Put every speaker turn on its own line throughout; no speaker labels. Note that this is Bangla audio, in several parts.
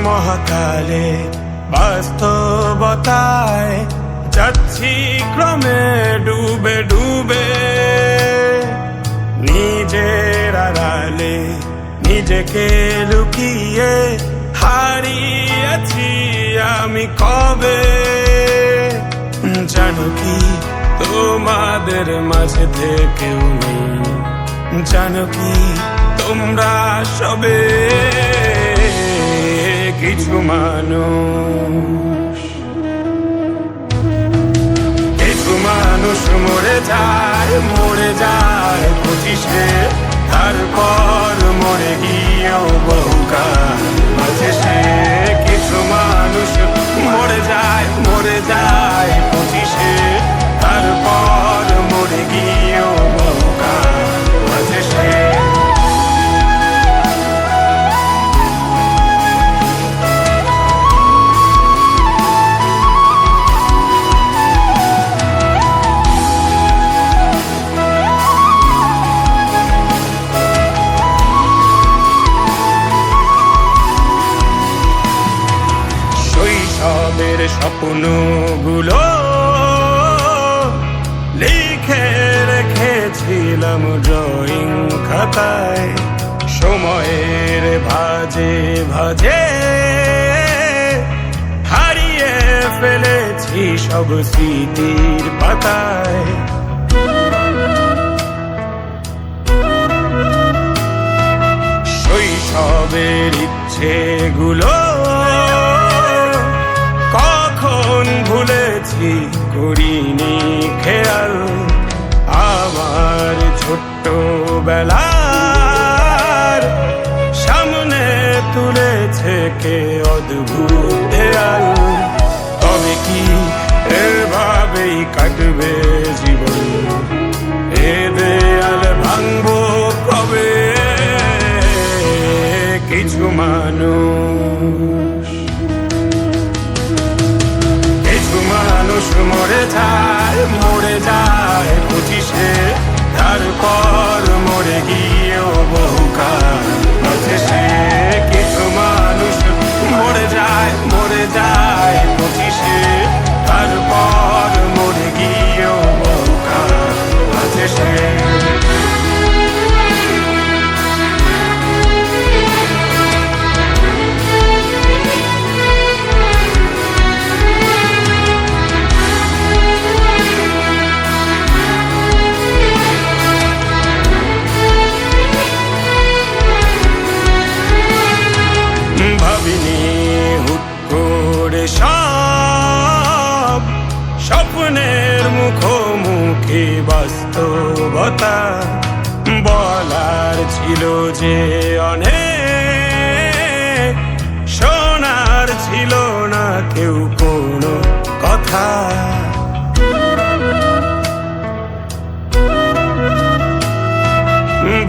মহাকালে বাস্তবতায় যাচ্ছি ক্রমে ডুবে ডুবে, নিজের আড়ালে নিজেকে লুকিয়ে হারিয়েছি আমি কবে। জানো কি তোমাদের মাঝে থেকেও নেই, জানো কি তোমরা সবে কিছু মানুষ, কিছু মানুষ মরে যায় 25-এ, তারপর মরে গিয়েও বহুকাল আছে সে। কিছু মানুষ মরে যায় 25-এ, তারপর মরে গিয়েও বহুকাল আছে সে। শৈশবের স্বপ্নগুলো লিখে রেখেছিলাম ড্রয়িং খাতায়, সময়ের ভাজে ভাজে হারিয়ে ফেলেছি সব স্মৃতির পাতায়। শৈশবের ইচ্ছেগুলো কখন ভুলেছি করিনি খেয়াল, আমার ছোট্ট বেলার সামনে তুলেছে কে অদ্ভুত দেয়াল। তবে কি এভাবেই কাটবে জীবন, এ দেয়াল ভাঙবো কবে? কিছু মানুষ, কিছু মানুষ মরে যায় 25-এ, তারপর মরে গিয়েও বহুকাল আছে সে। কিছু মানুষ মরে যায় 25-এ, তারপর মরে গিয়েও বহুকাল আছে সে। ভাবিনি হুট করে সব স্বপ্নের মুখোমুখি বাস্তবতা, বলার ছিল যে অনেক, শোনার ছিল না কেউ কোনো কথা।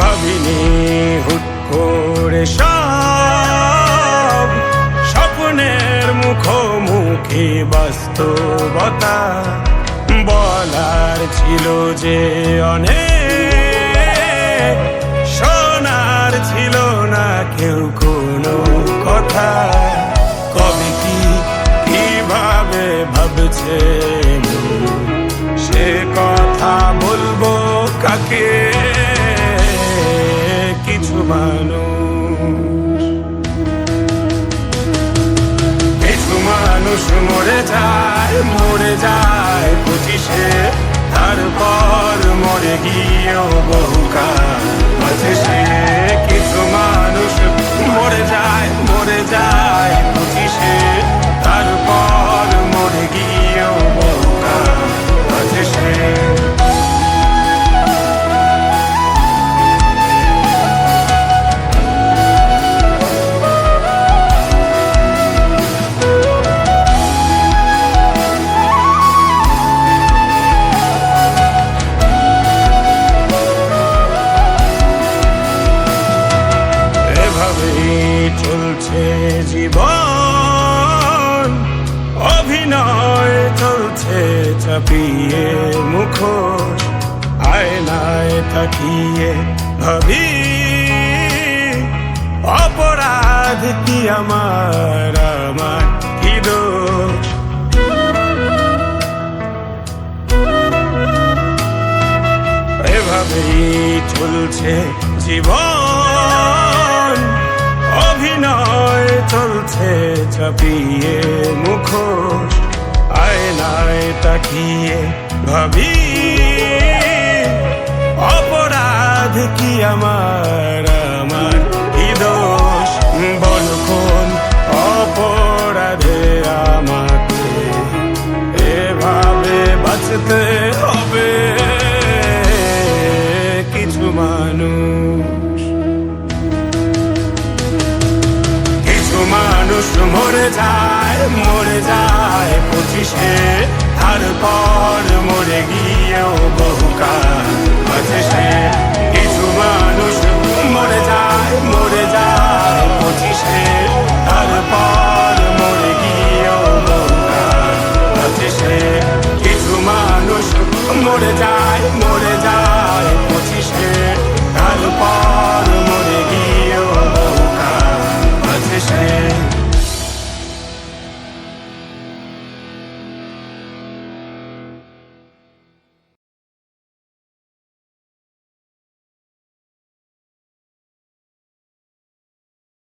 ভাবিনি হুট করে সব স্বপ্নের মুখোমুখি বাস্তবতা, বলার ছিল যে অনেক, শোনার ছিল না কেউ কোনো কথা। কবে কি কিভাবে ভাবছে সে কথা বলবো কাকে? কিছু মানুষ, কিছু মানুষ মরে যায় 25-এ, তারপর মরে গিয়েও বহুকাল আছে সে। কিছু মানুষ মরে যায় 25-এ, তারপর মরে গিয়েও বহুকাল আছে সে। জীবন অভিনয় চলছে চাপিয়ে মুখোশ আয়নায় তাকিয়ে ভাবি অপরাধ কি আমার কি দোষ এভাবেই চলছে জীবন অভিনয় চলছে চাপিয়ে মুখোশ আয়নায় তাকিয়ে ভাবি অপরাধ কি আমার কি দোষ বল কোন অপরাধে আমাকে এভাবে বাঁচতে হবে কিছু মানুষ মরে যায় 25-এ